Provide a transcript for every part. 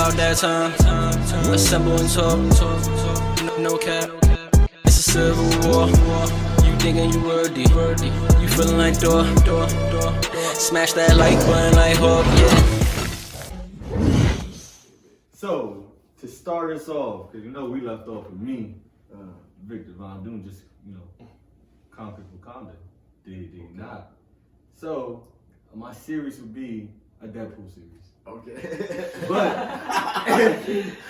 about that time. Assemble and talk. No cap. It's a civil war. You thinking you worthy? You feeling like door. Smash that like button like Hawk, yeah. So, to start us off, because you know we left off with me, Victor Von Doom just, conquered Wakanda. Did not. So, my series would be a Deadpool series. Okay. But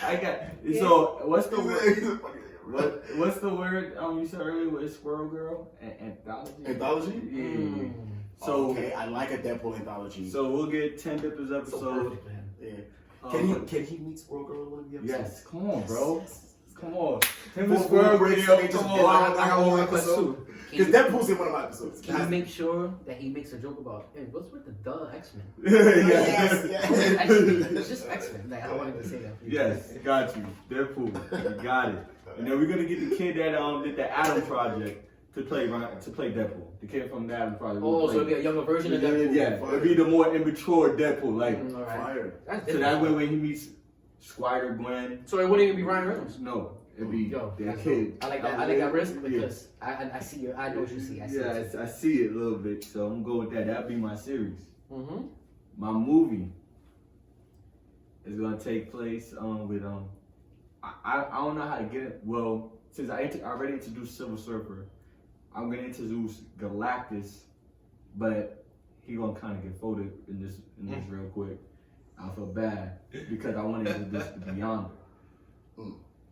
I got so what's the word? What's the word you said earlier with Squirrel Girl? Anthology? Anthology? Yeah. So okay, I like a Deadpool anthology. So we'll get 10 Dippers episodes. So perfect, man. Yeah. Can he meet Squirrel Girl in one of the episodes? Yes, come on, bro. Come on. Him and Squirrel Girl, come on. I got one episode. Because Deadpool's in one of my episodes. Can you make sure that he makes a joke about, hey, what's with the X-Men? Yes. Actually, it's just X-Men. Like, I wanted to say that. Yes, got you. Deadpool. You got it. And then we're going to get the kid that did the Adam Project to play Deadpool. The kid from the Adam Project. Oh, so it'll be a younger version of Deadpool? Yeah, it'll be the more immature Deadpool. Like, fire. That's so that way when he meets Spider Gwen. So it wouldn't even be Ryan Reynolds? No. It'd be that kid. I like that. I like that risk because I see you. I know what you see. I see it a little bit. So I'm going with that. That'd be my series. Mm-hmm. My movie is gonna take place with I don't know how to get it. Well, since I already introduced Silver Surfer, I'm gonna introduce Galactus, but he gonna kind of get folded in this real quick. I feel bad because I want to introduce the Beyonder.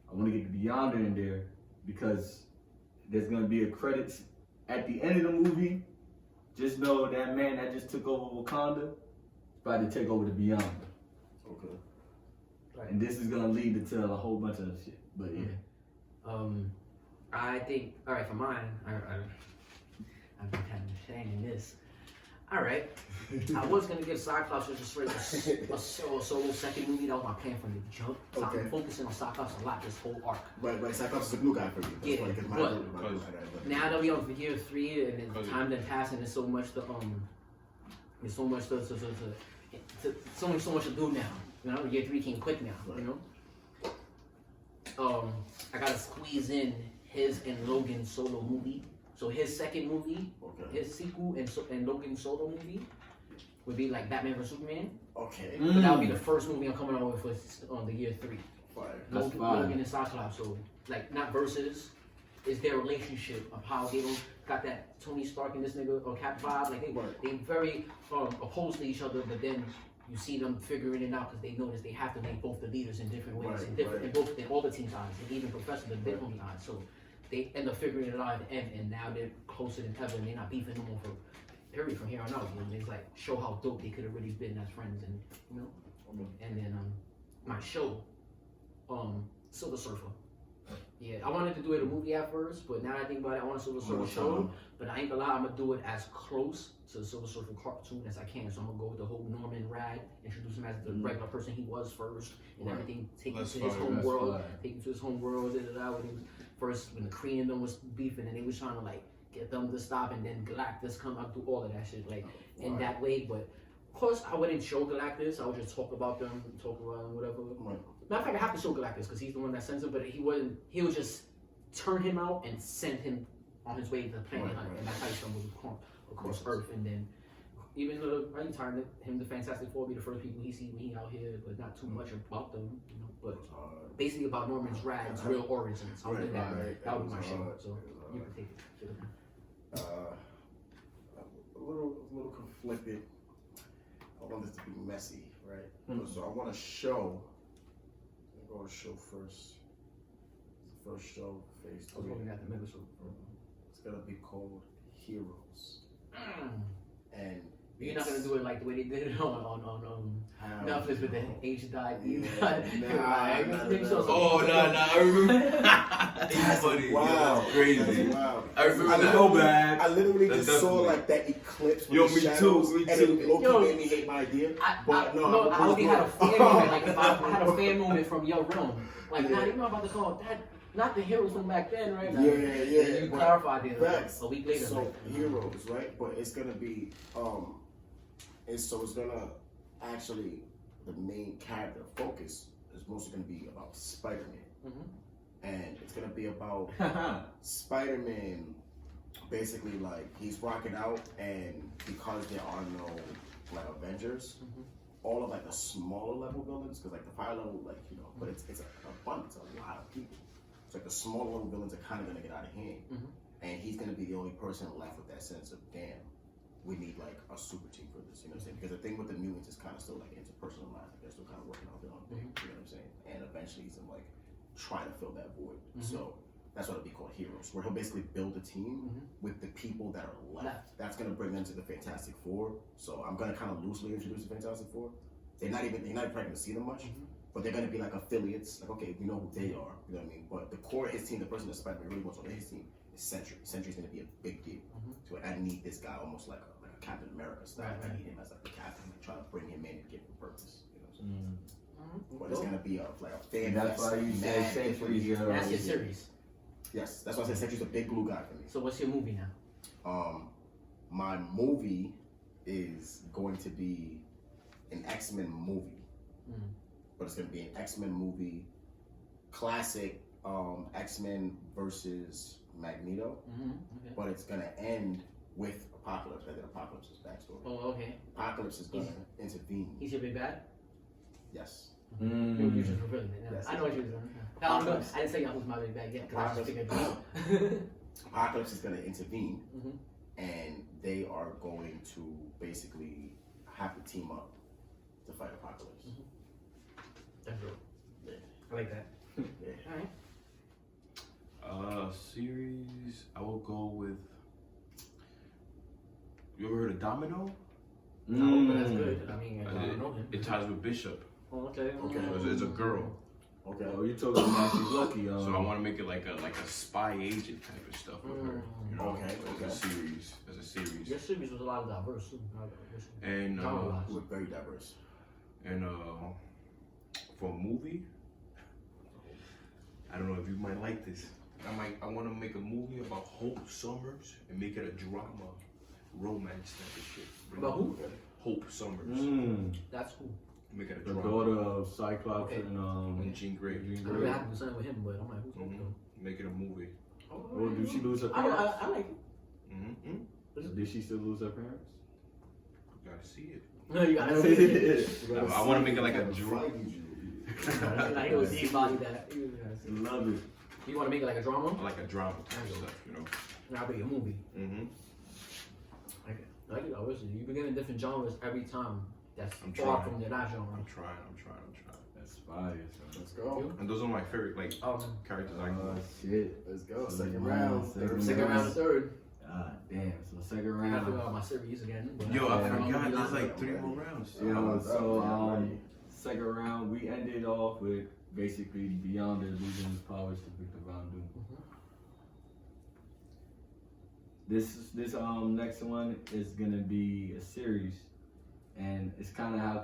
I want to get the Beyonder in there because there's going to be a credits at the end of the movie. Just know that man that just took over Wakanda is about to take over the Beyonder. Okay. Right. And this is going to lead to a whole bunch of shit. But yeah. I think, all right, for mine, I've been kind of saying this. All right. I was going to give Cyclops just a solo second movie. That was my plan from the jump. So I'm focusing on Cyclops a lot this whole arc. Right. Cyclops is the blue guy for you. That's but now that we on year 3 and then time done passed and there's so much to so much to do now. You know, year 3 came quick now. Right. You know. I gotta squeeze in his and Logan's solo movie. So his second movie, his sequel, and Logan's solo movie would be like Batman vs Superman. Okay. But that would be the first movie I'm coming out with for the year 3. Logan and Cyclops. So like not versus, is their relationship of how they don't got that Tony Stark and this nigga or Cap vibe. Like they very opposed to each other, but then you see them figuring it out because they notice they have to make both the leaders in different ways, in all the team's eyes, and even Professor the Big Homie eyes. So they end up figuring it out at the end, and now they're closer than ever, and they're not beefing no more for period from here on out. And it's like show how dope they could have really been as friends, and you know. And then my show, Silver Surfer. Yeah, I wanted to do it a movie at first, but now that I think about it, I want a Silver Surfer show. But I ain't gonna lie, I'm gonna do it as close to the Silver Surfer cartoon as I can. So I'm gonna go with the whole Norman Rad, introduce him as the regular person he was first, and everything, take him to his home world, with him first when the Kree and them was beefing, and they was trying to like get them to stop, and then Galactus come up, do all of that shit like in that way. But of course, I wouldn't show Galactus. I would just talk about them, whatever. Matter of fact, I have to show Galactus because he's the one that sends him, but he wouldn't. He would just turn him out and send him on his way to the planet Hunt, and that's how he stumbles across Earth. And then even the right time, him, the Fantastic Four, be the first people he see when he out here, but not too much about them, you know. But basically about Norman's Rad's real origins. I'll do that. That would be my show. So you can take it. A little conflicted. I want this to be messy, right? So I want to show. Go to show first. The first show, phase 3. It's gonna be called Heroes. And you're not gonna do it like the way they did it on Netflix with the H died. Oh no! I remember. That's funny. Wow, that's crazy. Wow. I remember that. I literally just saw like that eclipse with the shadows, and it Loki made me hate my idea. I only had a fan moment. Like if I had a fan moment from your realm, like now you know I'm about to call that. Not the heroes from back then, right? Yeah. You clarified it a week later. So Heroes, right? But it's gonna be it's gonna actually the main character focus is mostly going to be about Spider-Man. Mhm. And it's going to be about Spider-Man, basically, like, he's rocking out, and because there are no, like, Avengers, all of, like, the smaller level villains, because, like, the fire level, like, you know, but it's a abundance, a lot of people. It's like the smaller level villains are kind of going to get out of hand. And he's going to be the only person left with that sense of, damn, we need, like, a super team for this, you know what I'm saying? Because the thing with the mutants is kind of still, like, interpersonalized. Like, they're still kind of working out their own thing, you know what I'm saying? And eventually he's going to, like, try to fill that void. So that's what it'll be called Heroes, where he'll basically build a team with the people that are left. That's going to bring them to the Fantastic Four. So I'm going to kind of loosely introduce the Fantastic Four. You're not probably going to see them much, but they're going to be, like, affiliates. Like, okay, we know who they are, you know what I mean? But the core of his team, the person that Spider-Man really wants on his team, Sentry. Sentry's gonna be a big deal. So I need this guy almost like a Captain America style. I need him as like the captain, like, try to bring him in and give him purpose. You know what I'm saying? But it's gonna be like a fan. That's why you said Sentry's That's your series. Yes, that's why I said Sentry's a big glue guy for me. So what's your movie now? My movie is going to be an X-Men movie, but it's gonna be an X-Men movie, classic X-Men versus Magneto, but it's gonna end with Apocalypse. I did Apocalypse's backstory. Oh, okay. Apocalypse is gonna intervene. He's your big bad? Yes. You just revealing it. Yes. I know what you was doing. I didn't say y'all who's my big bad yet because I just figured it out. Apocalypse is gonna intervene, and they are going to basically have to team up to fight Apocalypse. That's real. I like that. Yeah. All right. Series, I will go with. You ever heard of Domino? No, but that's good. I mean, I don't know him. It ties with Bishop. Oh, okay. Okay. It's a girl. Okay. Oh, you talking about she's lucky, So I want to make it like a spy agent type of stuff with her. You know, Okay, As a series. Your series was a lot of diverse. And We're very diverse. and for a movie, I don't know if you might like this. I want to make a movie about Hope Summers and make it a drama, romance type of shit. About who? Hope Summers. That's who. Make it a The drama. daughter of Cyclops Okay. And Jean Grey. I don't know have to sign with him, but I'm like, who's Hope? Make it a movie. Well, did she lose her parents? I like it. Did she still lose her parents? You gotta see it. No, you gotta see it. I want to make it like a drama. Like it was deep body that. Love it. You want to make it like a drama? Like a drama type stuff, you know. That'll be a movie. Like it. I wish you begin in different genres every time. That's I'm far trying. from that genre. I'm trying. That's fire. Let's go. And those are my favorite characters I Oh can. shit. Let's go. Second Second round. round. Second round, third. Ah, damn. So second I gotta figure round. out my series again. But Yo, I Yeah. forgot. There's like 3 more rounds. Yo, so second round we ended off with basically Beyond losing his powers to Victor Von Doom. This next one is gonna be a series, and it's kind of how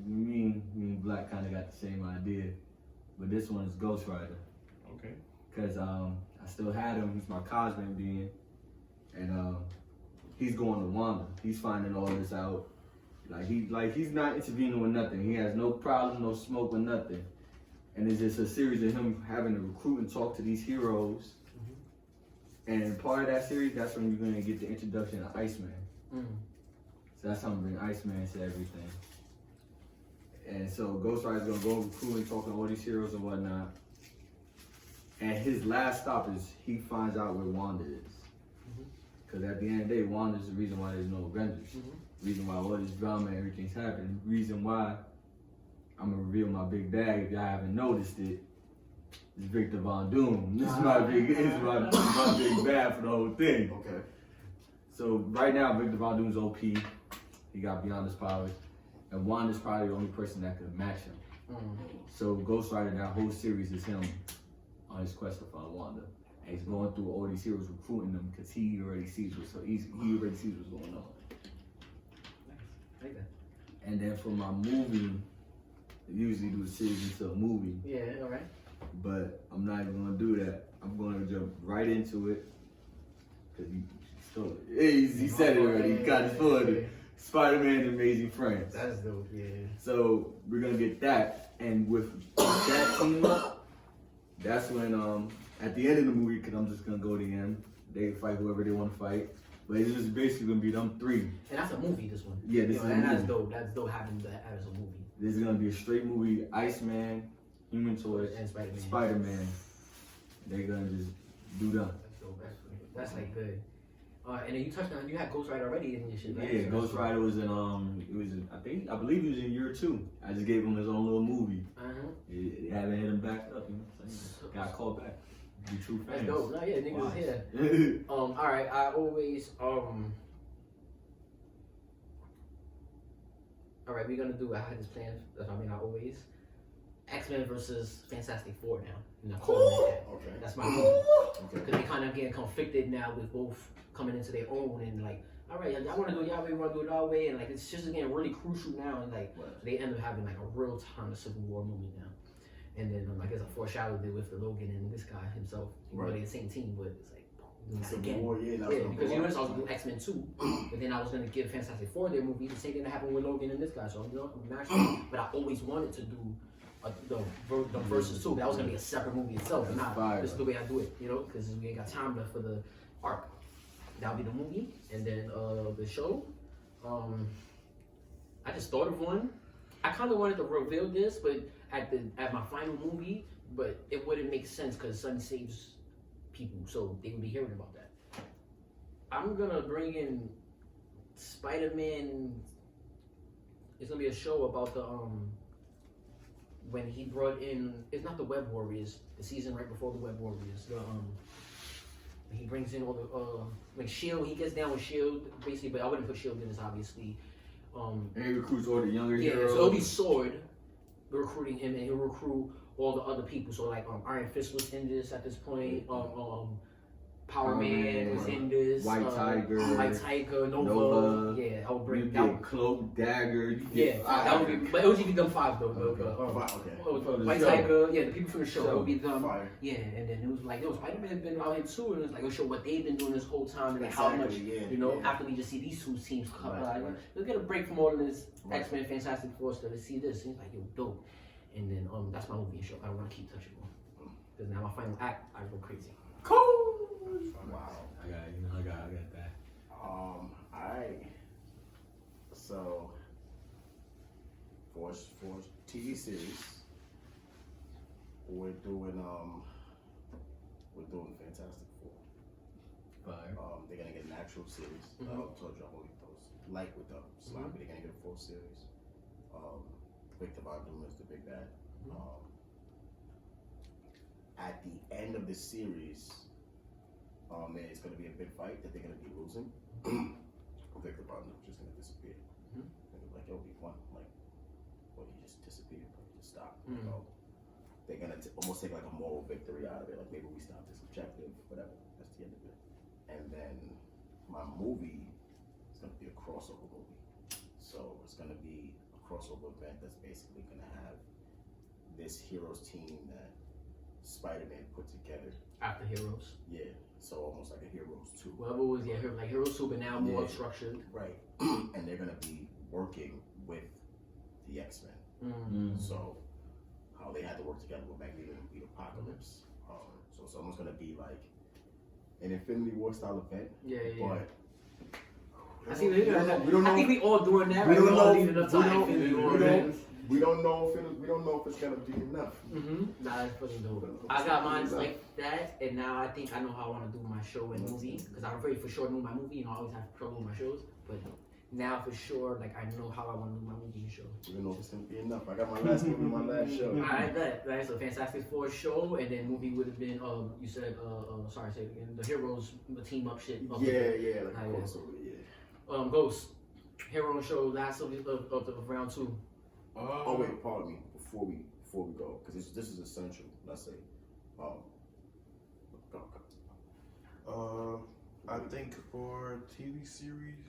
me and Black kind of got the same idea, but this one is Ghost Rider. Okay. Cause I still had him. He's my cosmic being, and he's going to Wanda. He's finding all this out. He's not intervening with nothing. He has no problem, no smoke with nothing. And it's just a series of him having to recruit and talk to these heroes. And part of that series, that's when you're gonna get the introduction of Iceman. So that's how I'm bring Iceman to everything. And so Ghost Rider's gonna go recruiting, talking to all these heroes and whatnot. And his last stop is he finds out where Wanda is. Because at the end of the day, Wanda's the reason why there's no Avengers. Reason why all this drama and everything's happening. Reason why I'm gonna reveal my big bag if y'all haven't noticed it. It's Victor Von Doom. This is my big big bad for the whole thing. Okay. So right now Victor Von Doom's OP. He got beyond his powers. And Wanda's probably the only person that could match him. So Ghost Rider, that whole series is him on his quest to find Wanda. And he's going through all these heroes, recruiting them because he already sees what's going on. Like that. And then for my movie, I usually do a series into a movie, Yeah, alright. but I'm not even gonna do that. I'm gonna jump right into it because he stole it. He said it already. He kind of spoiled it. Spider-Man Amazing Friends. That's dope, yeah. So we're gonna get that, and with that team up, that's when at the end of the movie, because I'm just gonna go to the end, they fight whoever they want to fight. But it's just basically gonna be them three. And that's a movie, this one. Yeah, this is a movie. That's dope. That's dope having that as a movie. This is gonna be a straight movie. Iceman, Human Torch, And Spider-Man. Spider-Man. They're gonna just do them. That's dope. That's like good. And then you touched on, you had Ghost Rider already in your shit, right? Yeah, Ghost Rider was in I believe he was in year 2. I just gave him his own little movie. They haven't hit him back up, you know. So got called back. Be true fans. That's dope. No, yeah, niggas Wow. here. All right. I always All right, we're gonna do. I had this plan. I always X-Men versus Fantastic Four now. You know, calling it that. Okay. That's my movie. Okay. Because they kind of getting conflicted now with both coming into their own and like, all right, y'all want to do it y'all way, we want to do it our way, and like it's just getting really crucial now, and like they end up having like a real time Civil War moment now. And then I guess I foreshadowed it with the Logan and this guy himself. Right. Really the same team, but it's like doing that Civil again. War, yeah, Because you notice I was gonna do X-Men 2, but then I was gonna give Fantastic Four their movie. The same thing that happened with Logan and this guy. So I'm actually, but I always wanted to do the versus 2. That was gonna be a separate movie itself. And not this is the way I do it, you know, because we ain't got time left for the arc. That'll be the movie, and then the show. I just thought of one. I kind of wanted to reveal this, but at my final movie, but it wouldn't make sense because Sun saves people, so they would be hearing about that. I'm gonna bring in Spider-Man. It's gonna be a show about the when he brought in. It's not the Web Warriors. The season right before the Web Warriors. When he brings in all the like Shield. He gets down with Shield basically, but I wouldn't put Shield in this obviously. And he recruits all the younger Yeah, heroes. so it'll be Sword recruiting him, and he'll recruit all the other people. So like Iron Fist was in this at this point. Power Man was in this. White Tiger, Nova. Yeah, I would bring that. Cloak, Dagger. That would be. But it was even them 5 though. White Tiger. Yeah, the people from the show. It would be them. Fire. Yeah, and then it was like, Spider-Man had been out here too, and it was like, it'll show what they've been doing this whole time, and like how much, after we just see these 2 teams come, we'll get a break from all of this X-Men Fantastic Four stuff to see this. And it's like, yo, dope. And then that's my movie and show. I don't want to keep touching on because now my final act, I go crazy. Cool. Wow. I got that. Alright. So for TV series, we're doing Fantastic Four. Fire. They're gonna get an actual series. I told you I'm gonna get those light with them. But they're gonna get a full series. Victor Von Doom is the big bad. At the end of the series, it's going to be a big fight that they're going to be losing. Victor Von Doom just going to disappear. And they're like, yo, we won. Like, well, he just disappeared. Like, he just stopped. They're going to almost take like a moral victory out of it. Like, maybe we stopped this objective, whatever. That's the end of it. And then my movie is going to be a crossover movie. So it's going to be a crossover event that's basically going to have this heroes team that Spider-Man put together. After Heroes. Yeah. So almost like a Heroes 2. Well, it was like Heroes 2, but now more structured. Right. And they're gonna be working with the X-Men. So how they had to work together with Magneto and the Apocalypse. So it's almost gonna be like an Infinity War style event. Yeah. But I see. I think we all doing that. We right? don't all know. leading up to Infinity War events. We don't know if it's gonna be enough. Nah, that's fucking dope. I got mine like that, and now I think I know how I want to do my show and movie. Because I already for sure knew my movie, I always have trouble with my shows. But now for sure, like I know how I want to do my movie and show. We don't know if it's gonna be enough. I got my last movie, my last show. Alright, that's a Fantastic Four show, and then movie would have been you said sorry, say it again. The Heroes, the team up shit. Yeah, like a crossover, yeah. Ghost, Hero show last of round 2. Oh wait, pardon me. Before we go, because this is essential. Let's say, go. I think for TV series,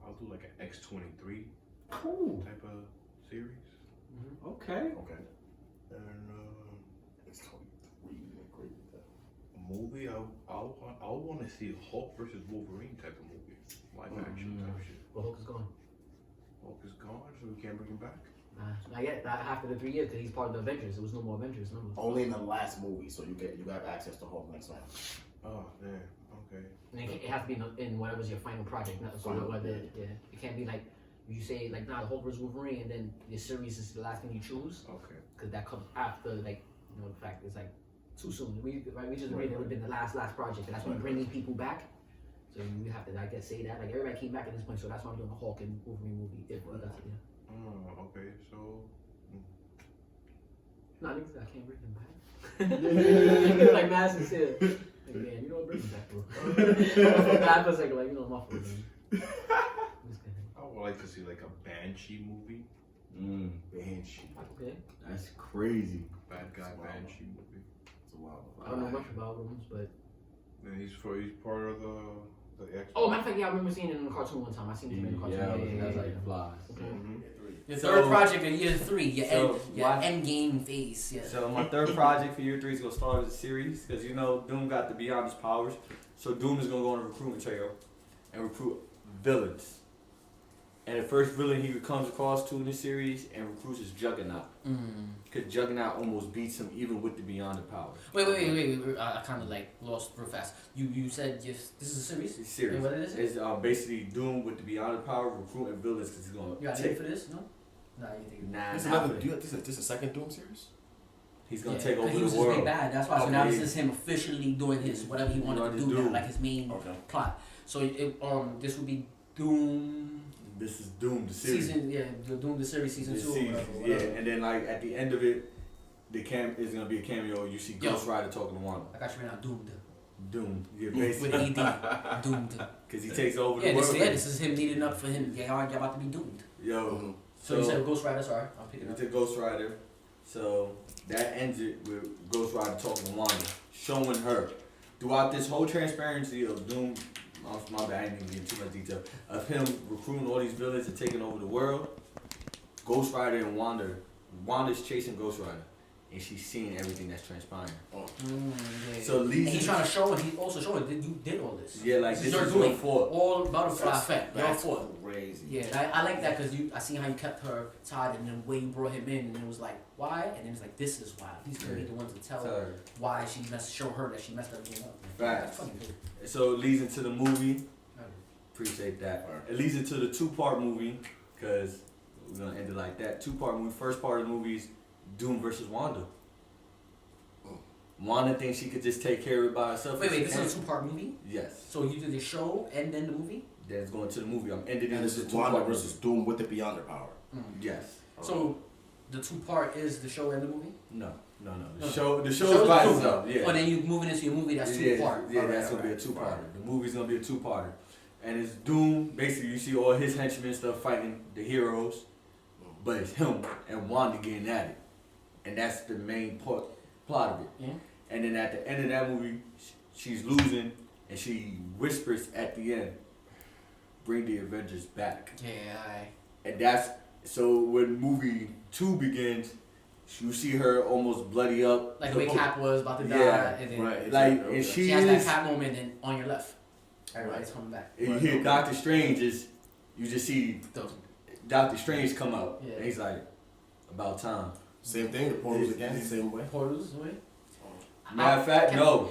I'll do like an X-23 Cool. type of series. Okay. Okay. And It's 23. You agree with that? a movie, I'll want to see Hulk versus Wolverine type of movie, live action type shit. Well, Hulk is gone. Hulk is gone, so we can't bring him back. Not yet. Not after the 3 years, because he's part of the Avengers. There was no more Avengers. No. Only in the last movie, so you have access to Hulk next time. Oh, yeah. Okay. And it has to be in whatever's your final project. Not so it can't be like you say like the Hulk vs Wolverine, and then your series is the last thing you choose. Okay. Because that comes after the fact it's like too soon. We just agreed it would have been the last project, and that's when bringing people back. So you have to say that everybody came back at this point. So that's why I'm doing a Hulk and Wolverine movie. If we got to, Oh, okay. So. No, niggas, I can't bring him back. It's like massive shit. Like, man, you know what, bring him back, bro. I feel like, my fault, man. I would like to see like a Banshee movie. Banshee. Okay. That's crazy. Bad guy Banshee movie. It's a wild I don't know much about him, but. And he's part of the X. Oh, matter of fact, I remember seeing it in the cartoon one time. I seen him in the cartoon. Yeah, that's like flies. Okay. Mm-hmm. Your So- third project of year 3, your why- end game phase. Yeah. So my third project for year 3 is gonna start as a series because Doom got the beyond his powers. So Doom is gonna go on a recruitment trail and recruit villains. And the first villain he comes across in this series and recruits is Juggernaut. Because Juggernaut almost beats him even with the beyond the power. Wait. I kind of lost real fast. You said this is a series? It's serious. And what is it? It's basically Doom with the beyond the power recruiting villains because he's gonna. You got a name for this? No. Nah, you think. Nah, This not another. for it. This is a second Doom series. He's gonna take over he was the his world. big bad. That's why. So Okay. now this is him officially doing his whatever he wanted to do now, like his main plot. So this would be Doom. This is Doom the series. Doom the series season 2. Yeah, and then at the end of it, is gonna be a cameo. You see Ghost Rider talking to Wanda. I got you right now. Doomed. Doom, yeah, With basically, AD. Doomed. because he takes over the world. This is him needing up for him. Yeah, y'all about to be doomed. Yo, So you said Ghost Rider. Sorry, I'm picking up. It's a Ghost Rider. So that ends it with Ghost Rider talking to Wanda, showing her throughout this whole transparency of Doom. My bad, I didn't even get too much detail of him recruiting all these villains and taking over the world. Ghost Rider and Wanda's chasing Ghost Rider, and she's seeing everything that's transpiring. So and he's trying to show, and he's also showing that you did all this. Yeah, like this is your fault. All butterfly effect. Your That's fault. crazy. Yeah, I like that because I seen how you kept her tied, and then when you brought him in, and it was like, why? And then it's like, this is why. He's gonna be the ones to tell her why show her that she messed everything up. Right. So it leads into the movie. Appreciate that. It leads into the 2-part movie because we're gonna end it like that. 2-part movie. First part of the movie is Doom versus Wanda. Wanda thinks she could just take care of it by herself. Wait, this is a 2-part movie? Yes. So you did the show and then the movie? Then it's going to the movie. I'm ending And it. this is Wanda versus Doom with the beyond the power. Yes. So the 2-part is the show and the movie? No. The No. show is by two. itself. Yeah. Oh, then you moving into your movie that's 2-part. Yeah, that's gonna be a 2-parter. The movie's gonna be a 2-parter. And it's Doom, basically you see all his henchmen and stuff fighting the heroes, but it's him and Wanda getting at it. And that's the main plot of it. Yeah. And then at the end of that movie, she's losing and she whispers at the end, bring the Avengers back. Yeah, And that's, so when movie 2 begins, you see her almost bloody up. like the way Cap was about to die. Yeah, and then right. Like, Okay. and she has that Cap moment, and on your left, everybody's coming back. And you hear Doctor Strange you just see Those. Doctor Strange come out. Yeah. And he's like, about time. Same thing. The portals again. Same way. Portals, right? Matter of fact, no.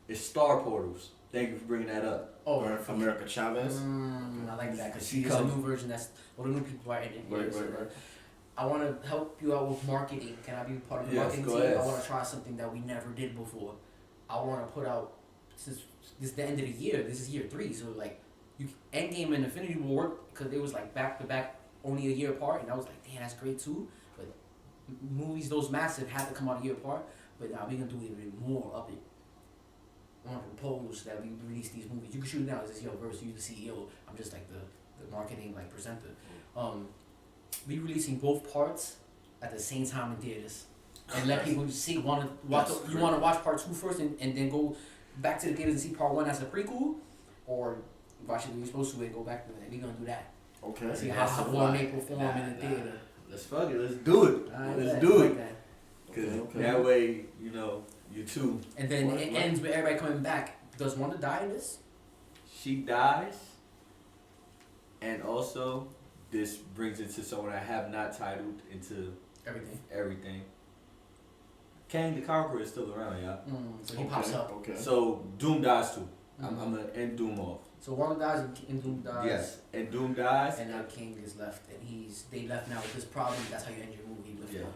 It's Star Portals. Thank you for bringing that up. Oh, America Chavez. I like that because She she's a comes- new version. That's what the new people are in it. Right. I want to help you out with marketing. Can I be part of the Yes, marketing go team? ahead. I want to try something that we never did before. I want to put out, since this is the end of the year, this is year 3, so like, Endgame and Infinity will work because it was like back to back, only a year apart, and I was like, damn, that's great too. But movies, those massive, had to come out a year apart. But now we're gonna do even more of it. I want to propose that we release these movies. You can shoot it now as this versus you, the CEO. I'm just like the marketing presenter. We releasing both parts at the same time in theaters, and let people see you want to watch part 2 first, and then go back to the theaters and see part 1 as a prequel, or watch it when you're supposed to and go back to it. We're gonna do that. Okay. See how well they perform in the theater. Let's fuck it. Let's do it. Let's do it. Because that way, you too. And then it ends with everybody coming back. Does Wanda die in this? She dies. And also, this brings it to someone I have not titled into everything. Kang the Conqueror is still around, y'all. So he pops up. Okay. So Doom dies too. I'm gonna end Doom off. So Wanda dies and Doom dies. Yes, and Doom dies. And now King is left, and they left now with this problem. That's how you end your movie with Yeah.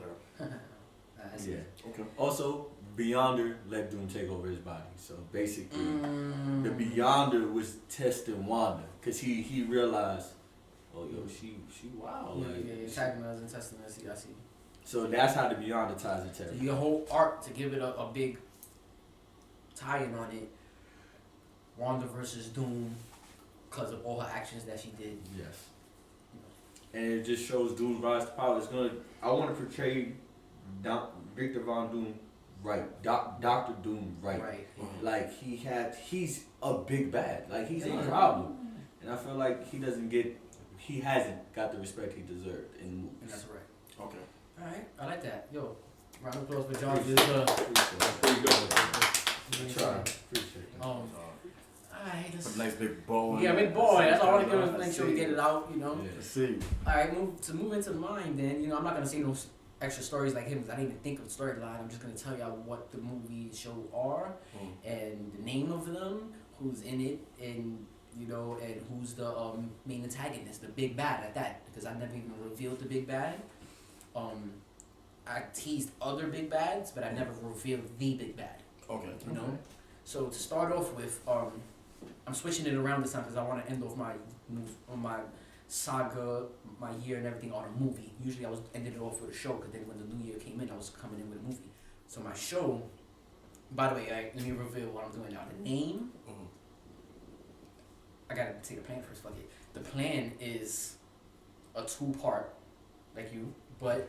Okay. Also, Beyonder let Doom take over his body. So basically, the Beyonder was testing Wanda because he realized, oh yo, she wild. Antagonizing, testing, I see. So that's how the Beyonder ties into So everything. your whole arc to give it a big tie-in on it. Wanda versus Doom, because of all her actions that she did. Yes. And it just shows Doom's rise to power. I want to portray Victor Von Doom right, Dr. Doom right. Right. Like he's a big bad. Like he's a problem, and I feel like he hasn't got the respect he deserved in movies. And that's right. Okay. All right, I like that. Yo, round of applause for John. Appreciate that. Alright, A nice big bow. yeah, big boy. That's all I want to do is make sure we get it out, you know. Yeah. Let's see. Alright, move into mine then. You know, I'm not gonna say no extra stories like him because I didn't even think of the storyline. I'm just gonna tell y'all what the movie and show are and the name of them, who's in it, and you know, and who's the main antagonist, the big bad at that. Because I never even revealed the big bad. I teased other big bads, but I never revealed the big bad. Okay. You know. So to start off with, I'm switching it around this time because I want to end off my saga, my year and everything on a movie. Usually I was ending it off with a show because then when the new year came in, I was coming in with a movie. So my show, by the way, let me reveal what I'm doing now. The name, I gotta say the plan first, fuck it. The plan is a 2-part, like you, but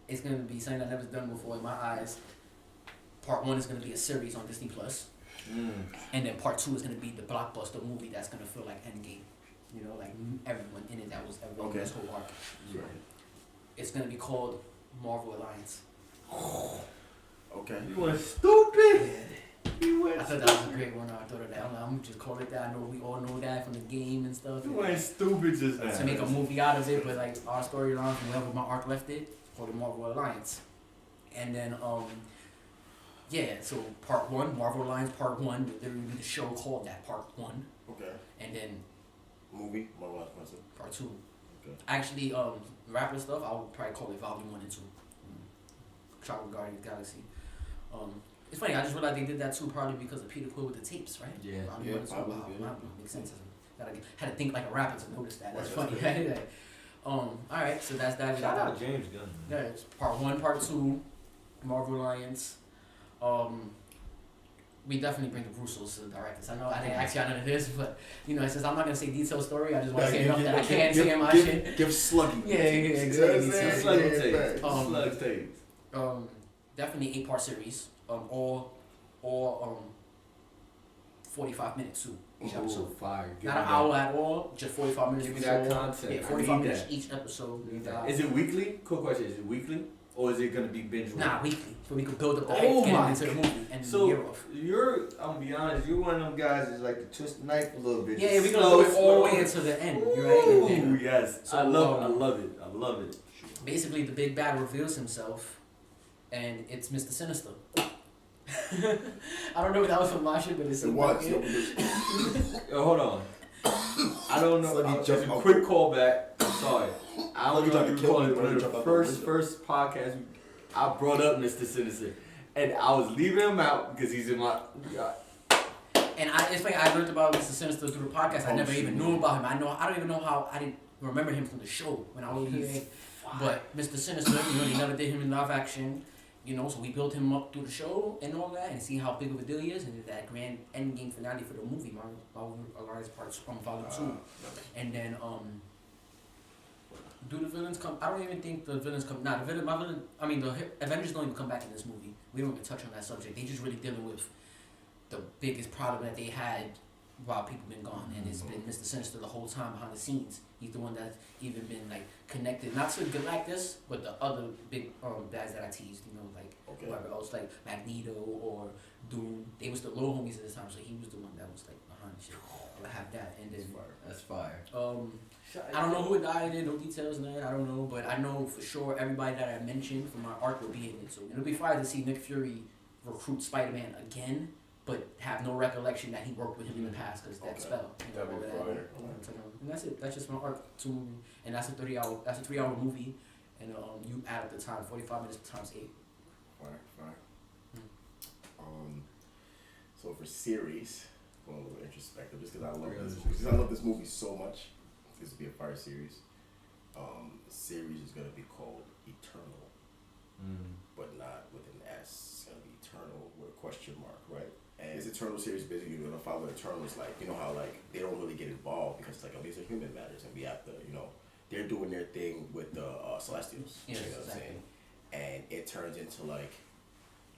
it's gonna be something I've never done before in my eyes. Part 1 is gonna be a series on Disney Plus. And then part 2 is going to be the blockbuster movie that's going to feel like Endgame. You know, like everyone in it that was ever in this whole arc. Right. It's going to be called Marvel Alliance. Okay. You went stupid. I thought that was a great one. I thought of that. I'm going to just call it that. I know we all know that from the game and stuff. You went stupid just now. To make a movie out of it, but like our storyline from wherever my arc left it, called the Marvel Alliance. And then, yeah, so part 1, Marvel Alliance part 1, there will be the show called that, part 1. Okay. And then Movie. Marvel Alliance. part 2. Okay. Actually, rapper stuff, I would probably call it volume 1 and 2. Travel Guardians of the Galaxy. It's funny, I just realized they did that too probably because of Peter Quill with the tapes, right? Yeah. Volume 1 and 2. Probably, Wow, makes sense. Had to think like a rapper to notice that. That's funny, right? Alright, so that's that. Shout out James Gunn. Yeah, it's part 1, part 2, Marvel Alliance. We definitely bring the Russos to direct this. I know I didn't ask y'all none of this, but you know, since I'm not gonna say detailed story, I just want to say enough that I can say in my shit. Give Sluggy. Yeah, exactly. Slug tapes. Definitely 8-part series. All 45 minutes too. Each episode. Fire. Not an hour at all, just 45 minutes. Give me that content. Yeah, 45 minutes each episode. Is it weekly? Quick question: is it weekly? Or is it gonna be binge? Nah, weekly. So we could build up the Oh hype my into the movie and So year off. I'm gonna be honest, you're one of them guys that's like to twist the knife a little bit. Yeah, we're gonna do it all the way until the end. You're right. Ooh, yes. So, I love it. Basically, the big bad reveals himself, and it's Mr. Sinister. I don't know if that was from my shit, but it's It was. Yo, hold on. I don't know. Just a quick callback. Sorry. I don't know if you recall it. One of the first podcast, I brought up Mr. Sinister, and I was leaving him out because he's in my. And it's funny. I learned about Mr. Sinister through the podcast. I never even knew about him. I don't even know how I didn't remember him from the show when I was here. But Mr. Sinister, you know, they never did him in live action. You know, so we built him up through the show and all that, and see how big of a deal he is, and that grand endgame finale for the movie, Marvel Alliance Part Volume 2, and then do the villains come? I don't even think the villains come. Nah, the Avengers don't even come back in this movie. We don't even touch on that subject. They just really dealing with the biggest problem that they had while people been gone, and it's been Mr. Sinister the whole time behind the scenes. He's the one that's even been like connected, not to Galactus, but the other big guys that I teased, you know, like whoever else, like Magneto or Doom. They was the little homies at the time, so he was the one that was like behind shit. I have that, and then That's fire. I don't know who would die in it, no details, man. I don't know, but I know for sure everybody that I mentioned from my arc will be in it. So it'll be fire to see Nick Fury recruit Spider-Man again, but have no recollection that he worked with him in the past because that spell. You know, That'd be fire. and that's it. That's just my arc 2 movie, and that's a 3-hour movie, and you add up the time, 45 minutes times 8. Fire. So for series, going a little introspective, just because I love this movie so much. This would be a fire series. The series is gonna be called Eternal, but not with an S. It's gonna be Eternal with a question mark, right? And this Eternal series basically you're gonna follow Eternals, like you know how like they don't really get involved because like these are human matters and we have to, you know, they're doing their thing with the Celestials. Yes, you know what I'm saying? And it turns into like,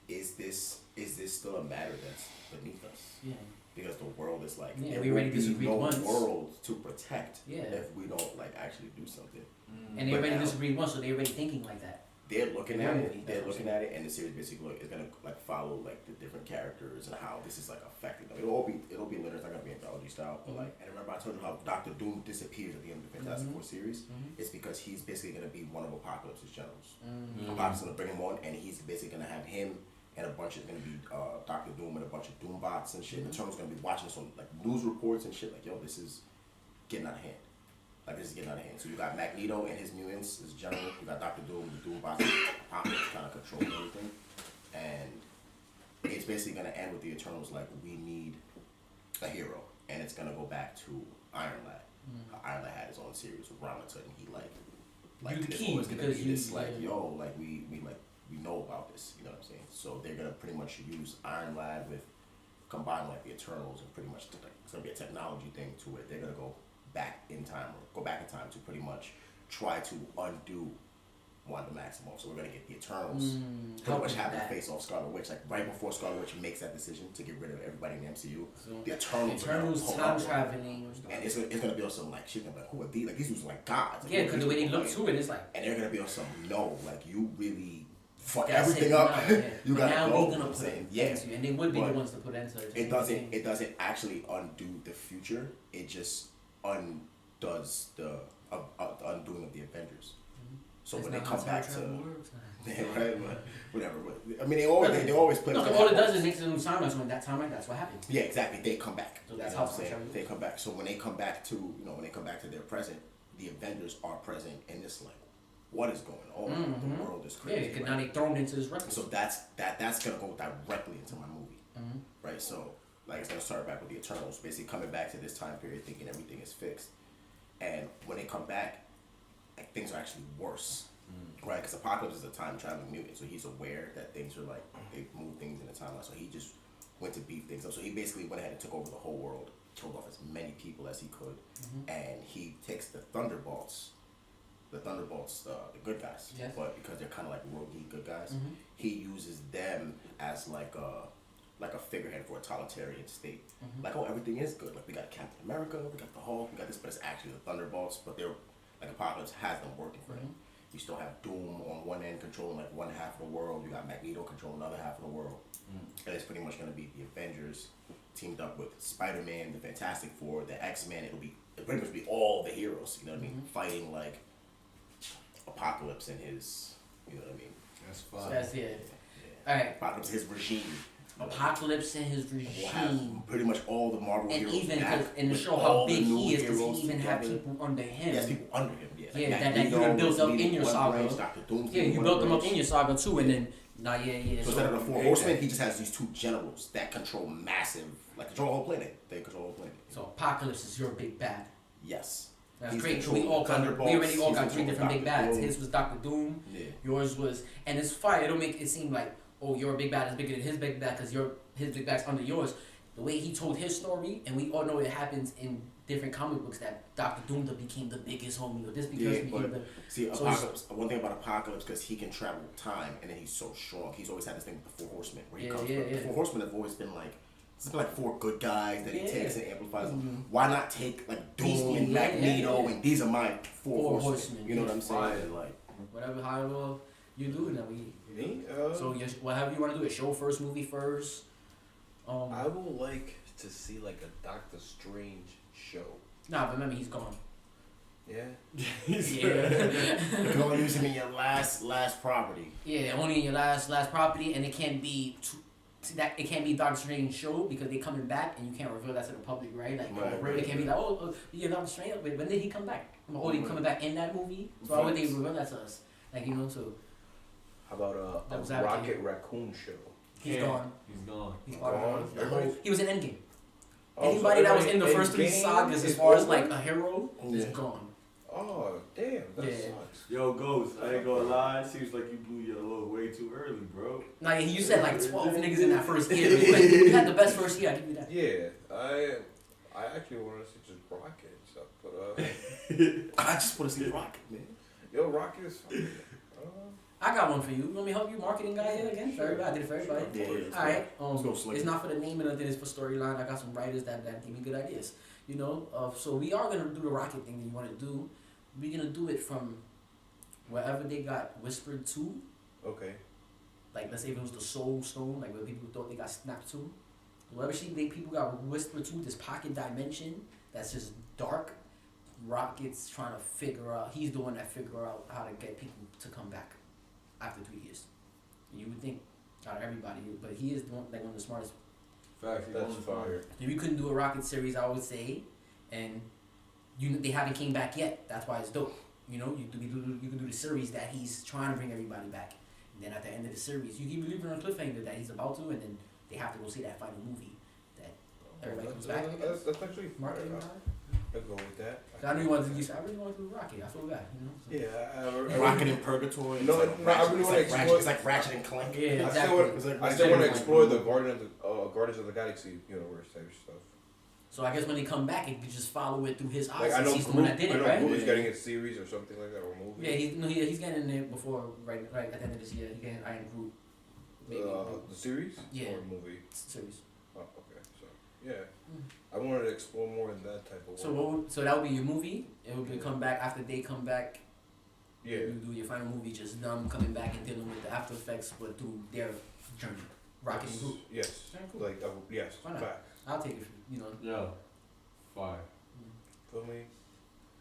is this still a matter that's beneath us? Yeah. Because the world is like, Yeah, there we will already be disagreed no once. world to protect Yeah. if we don't like actually do something. And they But already now- disagreed once, so they're already thinking like that. They're looking Yeah, at movie, it. that's They're what I'm looking at it, and the series basically is gonna like follow like the different characters and how this is like affecting them. It'll be linear. It's not gonna be anthology style, but like, and remember I told you how Doctor Doom disappears at the end of the Fantastic Four series. It's because he's basically gonna be one of Apocalypse's generals. Apocalypse is gonna bring him on, and he's basically gonna have him and a bunch of gonna be Doctor Doom and a bunch of Doom bots and shit. And the Eternal's gonna be watching some like news reports and shit. Like, yo, this is getting out of hand. Like, this is getting out of hand. So you got Magneto and his mutants, his general. You got Doctor Doom, the Doom bots, Apocalypse kind of controlling everything. And it's basically gonna end with the Eternals like, we need a hero, and it's gonna go back to Iron Lad. Iron Lad had his own series with Ramata, and he like You the there's key, always gonna because be you- this like, yeah. yo, like we know about this, you know what I'm saying? So they're gonna pretty much use Iron Lad with combine like the Eternals and pretty much like, it's gonna be a technology thing to it. They're gonna go back in time to pretty much try to undo Wanda Maximoff. So we're gonna get the Eternals pretty much having to face off Scarlet Witch, like right before Scarlet Witch makes that decision to get rid of everybody in the MCU. The Eternals are gonna pull time up, traveling. and it's gonna be on some like she's gonna be like, who are these? Like these was like gods. Like, Yeah, because the way they look like, to it, it's like. and they're gonna be on some no, like you really fuck That's everything it, up. no, yeah. You But gotta now go. we're You know gonna what I'm put saying? it Yeah, into it, and they would be the But ones to put into it. it doesn't actually undo the future. It just undoes the undoing of the Avengers. So That's when they not how come time back to travel works. right, but whatever. But, I mean, they always play. No, like all it that. does is makes a new timeline. So in that timeline, that's what happened. Yeah, exactly. They come back. So that's You know how what I'm saying? time travel They come back. So when they come back to their present, the Avengers are present in this like, what is going on? The world is Yeah, crazy. because right? now they thrown into this record. So that's gonna go directly into my movie, right? So like it's gonna start back with the Eternals, basically coming back to this time period, thinking everything is fixed, and when they come back, like things are actually worse, right? Because Apocalypse is a time traveling mutant, so he's aware that things are like they move things in the timeline. So he just went to beef things up. So he basically went ahead and took over the whole world, killed off as many people as he could, and he takes the Thunderbolts, the good guys, Yes. but because they're kind of like rogue good guys, he uses them as like a figurehead for a totalitarian state. Like, oh, everything is good. Like, we got Captain America, we got the Hulk, we got this, but it's actually the Thunderbolts. But they're like Apocalypse has them working for him. You still have Doom on one end controlling like one half of the world. You got Magneto controlling another half of the world. And it's pretty much going to be the Avengers teamed up with Spider-Man, the Fantastic Four, the X-Men. It'll pretty much be all the heroes. You know what I mean? Fighting like Apocalypse and his, you know what I mean? That's So fine. that's it. All right. Apocalypse, his regime. Apocalypse and his Will have regime. pretty much all the Marvel And heroes even back and to with show all how the big new he is, because heroes he even had together. people under him. He has people under him. Yeah, Yeah, that Magneto, you done built up Magneto, in your One saga. Branch, Dr. Doom, Yeah, you One built them up Branch. in your saga too, and then yeah. So instead of the four horsemen, he just has these two generals that control massive, like control the whole planet. They control the whole planet. So Apocalypse is your big bad. Yes. That's He's great. controlling We already all Thunderbolts, got he's 3 different big controlling bads. Dr. Doom. His was Doctor Doom. Yeah. Yours was, and it's fire. It'll make it seem like, oh, your big bad is bigger than his big bad because his big bad's under yours. The way he told his story, and we all know it happens in different comic books that Doctor Doom became the biggest homie, or this because Yeah, he became but see, so Apocalypse. One thing about Apocalypse, because he can travel time, and then he's so strong. He's always had this thing with the Four Horsemen, where he Yeah, comes yeah, from. yeah. The Four Horsemen have always been like It's like 4 good guys that he takes and amplifies. Mm-hmm. Why not take like Doom Beastie, and Magneto and these are my 4 4 horsemen. horsemen. You know what I'm saying? Like, Whatever, however you do it, we. Me? So whatever you want to do, a show first, movie first. I would like to see like a Doctor Strange show. Nah, but remember he's gone. Yeah. you can only use him in your last property. Yeah, only in your last property, and it can't be it can't be Doctor Strange show because they're coming back, and you can't reveal that to the public, right? Like, it can't be like, you're Doctor Strange. Wait, when did he come back? Or he coming back in that movie? So why would they reveal that to us? Like, so. How about a Rocket Raccoon show? He's gone. He's gone. He's gone. Everybody- He was in Endgame. Oh, Anybody so that was in the first 3 Endgame sagas, as is far as over? like a hero, is Yeah. gone. Oh, damn, that Yeah. sucks. Yo, Ghost, I ain't gonna lie. Seems like you blew your load way too early, bro. Like you said, like 12 niggas in that first year. You had the best first year. I give you that. Yeah, I actually wanted to see just Rocket and stuff, but I just want to see Rocket, man. yo, Rocket is fine. I got one for you. You want me to help you, marketing guy here again? For everybody, I did it for everybody. Yeah. All right. Let's go slick. It's not for the name or nothing. It's for storyline. I got some writers that give me good ideas. You know. So we are gonna do the Rocket thing that you want to do. We're gonna do it from wherever they got whispered to. Okay. Like let's say if it was the Soul Stone, like where people thought they got snapped to. Wherever people got whispered to, this pocket dimension that's just dark. Rocket's trying to figure out. He's the one that figure out how to get people to come back after 3 years. And you would think out of everybody, but he is the one, like one of the smartest. Facts. That's fire. If you couldn't do a Rocket series, I would say, and they haven't came back yet. That's why it's dope. You know, you can do the series that he's trying to bring everybody back, and then at the end of the series, you keep leaving on a cliffhanger that he's about to, and then they have to go see that final movie that everybody comes back. That's actually fire. Marketing. I'll go with that. I knew you wanted to do. I really wanted to do Rocket. I feel bad, you know. So. Yeah, Rocket in Purgatory. No, it's no, I really wanna explore- It's like Ratchet and Clank. Yeah, I exactly. still want to explore the Guardians of the Galaxy universe type stuff. So I guess when they come back, it could just follow it through his eyes. Like I know He's the one that did it, right? Groot is getting a series or something like that, or a movie. Yeah, he's getting in there before, right at the end of this year. He's getting Iron Groot. Maybe The series? Yeah. Or a movie? series. Oh, okay. So, yeah. I wanted to explore more in that type of world. So that would be your movie. It would be come back after they come back. Yeah. You do your final movie, just them coming back and dealing with the after effects, but through their journey. Rocket and Groot. Yes. Very cool. Like, yes. Why not? Fact. I'll take it. You know. Yo, fire. Feel me?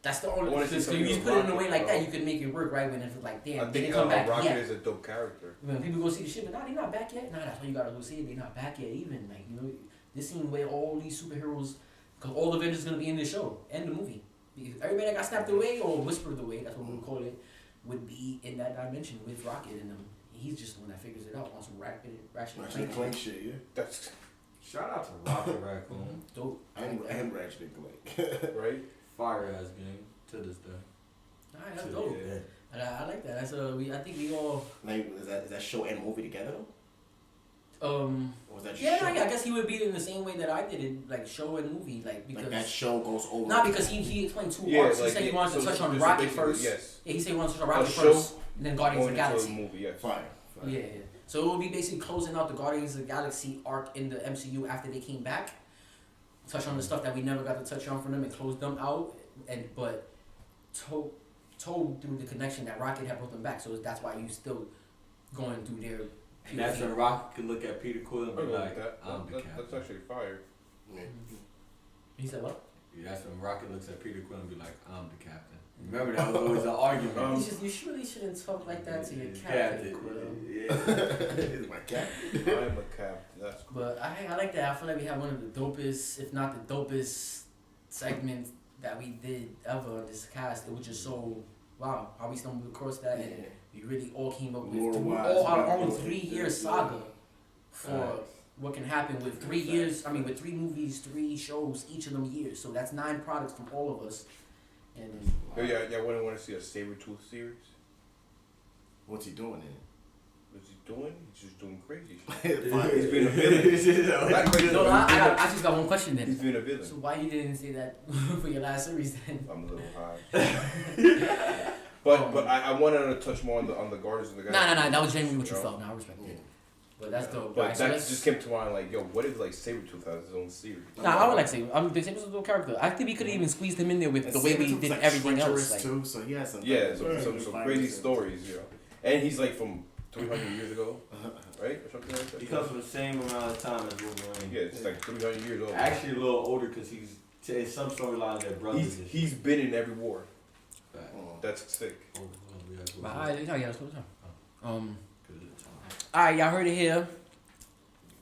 That's the I only. wanna see Because something you with put it in a way Rocket, like that, bro. you could make it work, right? When it's like, damn, I they think didn't come back Rocket yet. is a dope character. When people go see the shit, but nah, they not back yet. Nah, that's why you gotta go see it. They not back yet, even like you know, this scene where all these superheroes, because all the Avengers gonna be in the show and the movie. Because everybody that got snapped away or whispered away, that's what we call it, would be in that dimension with Rocket and them. He's just the one that figures it out on some Ratchet Ratchet and and Clank shit, yeah. That's Shout out to Rocket Raccoon. Dope. And Ratchet and Clank. right. Fire ass game to this day. Alright, that's To- dope. yeah. I like that. That's I think we all Like, is that show and movie together though? Or was that yeah, show? I guess he would be in the same way that I did it, like show and movie, like because Like that show goes over. not because he explained 2 Yeah, arcs. He like, said he wanted to so touch on just Rocket basically, first. yes. Yeah, he said he wanted to touch on Rocket show first, and then Guardians of the Going into a Galaxy. movie, yes. Fire. Yeah. So it will be basically closing out the Guardians of the Galaxy arc in the MCU after they came back. Touch on the stuff that we never got to touch on from them and close them out, but told through the connection that Rocket had brought them back. So that's why you still going through their. And that's when Rocket could look at Peter Quill and be I go like, with that. I'm the captain. That's actually fire. Yeah. He said what? Yeah, that's when Rocket looks at Peter Quill and be like, I'm the captain. Remember, that was always an argument. You surely shouldn't talk like that to your captain, Quill. Yeah. It's my cat. I'm a captain. That's cool. But I like that. I feel like we have one of the dopest, if not the dopest, segments that we did ever on this cast. It was just so wow how we stumbled across that, and we really all came up with Lore-wise, all our yeah. own 3-year saga for what can happen with 3 years. I mean, with 3 movies, 3 shows, each of them years. So that's 9 products from all of us. And Yo, yeah, wouldn't want to see a Sabretooth series. What's he doing in it? What's he doing? He's just doing crazy shit. Fire. He's being a villain. Not crazy. no, I just got one question He's then. being a villain. So why you didn't say that for your last series then? I'm a little high. But I wanted to touch more on the Guardians of the Galaxy. Nah, that was genuinely what you know? felt. Nah, I respect it. But that's dope. But Right, so that let's- just came to mind like, yo, what if like Sabretooth has his own series? Nah, I would like Saber. Saber's a little character. I think we could have even squeezed him in there with And the way we Sabretooth's, did like, everything else. treacherous, Like, too, so he has some. Yeah, some crazy stories, you know. And he's like from 300 years ago, right? Or something like that. He comes from the same amount of time as Wolverine. Yeah, it's like 300 years old. Actually, a little older because in some storylines their brothers. He's been in every war. Oh. That's sick. but alright, yeah, that's what I'm alright, y'all heard it here.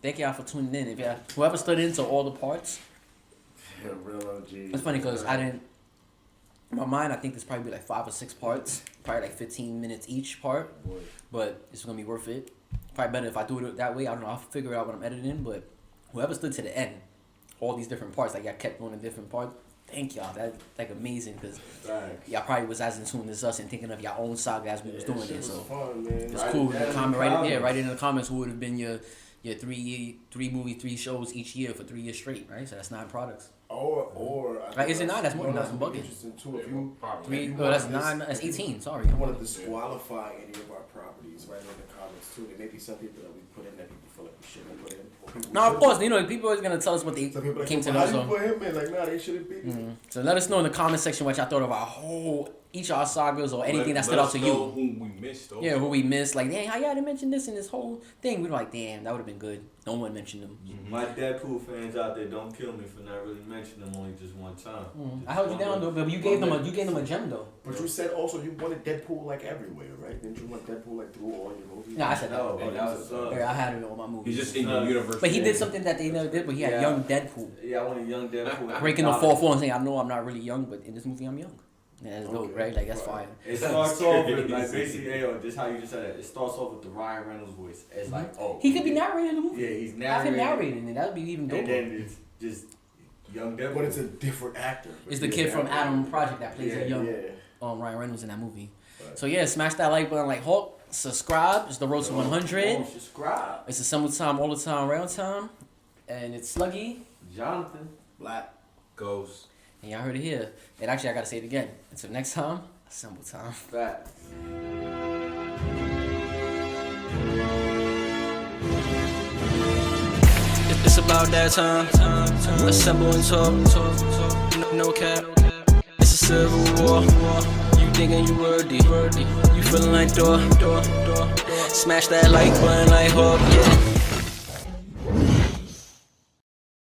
Thank y'all for tuning in. If y'all, whoever stood into all the parts, Yeah, real OG. it's funny because I didn't. In my mind, I think there's probably like 5 or 6 parts, probably like 15 minutes each part. But it's gonna be worth it. Probably better if I do it that way. I don't know. I'll figure it out when I'm editing. But whoever stood to the end, all these different parts, like y'all kept going to different parts. Thank y'all. That's like amazing because y'all probably was as in tune as us and thinking of your own saga as we was doing it. So fun, man. it's cool. Comment right in the comments who would have been your 3 movie, 3 shows each year for 3 years straight, right? So that's 9 products. Or Right, is it 9? That's more than 9. I'm bugging. Interesting too. If you 3. Oh, that's 9. That's 18. Sorry. you want to disqualify any of our properties, right in the comments too. There may be some people that we put in that people feel like we shouldn't put in. or people No, of should. course. You know, people are gonna tell us what they Some people like, came to how know. do you So. put him in? Like, nah, they shouldn't be. So let us know in the comment section what y'all thought of our whole each of our sagas or anything that stood out to you. Who we missed, Yeah, who we missed. Like, dang, how y'all didn't mention this in this whole thing? We were like, damn, that would have been good. No one mentioned them. My Deadpool fans out there, don't kill me for not really mentioning them only just one time. I held you down though, but you gave them a gem though. But you said also you wanted Deadpool like everywhere, right? Didn't you want Deadpool like through all your movies? Yeah, I said that. No, that was Yeah, I had it in all my movies. He's just in the universe. But he did something that they never did. But he had Yeah. young Deadpool Yeah, I wanted young Deadpool. breaking the fourth wall and saying, "I know I'm not really young, but in this movie I'm young." Yeah, that's dope, right? Like that's fire. It starts off with like basically, just how you just said it. It starts off with the Ryan Reynolds voice. It's like, oh, He could be narrating the movie. yeah, he's Have narrating. him narrating it. That would be even doper. And then it's just young Deadpool. But it's a different actor. It's the kid from Adam Project that plays a young Ryan Reynolds in that movie. So yeah, smash that like button like Hulk. Subscribe. It's the road to 100. Oh, subscribe. It's AssembleTime all the time, round time, and it's Sluggy. Jonathan. Black. Ghost. And y'all heard it here. And actually, I gotta say it again. Until next time, AssembleTime. Facts. It's about that time. Assemble and talk. No cap. It's a civil war. You thinking you worthy? You feeling like door. Smash that like button like Hulk, yeah.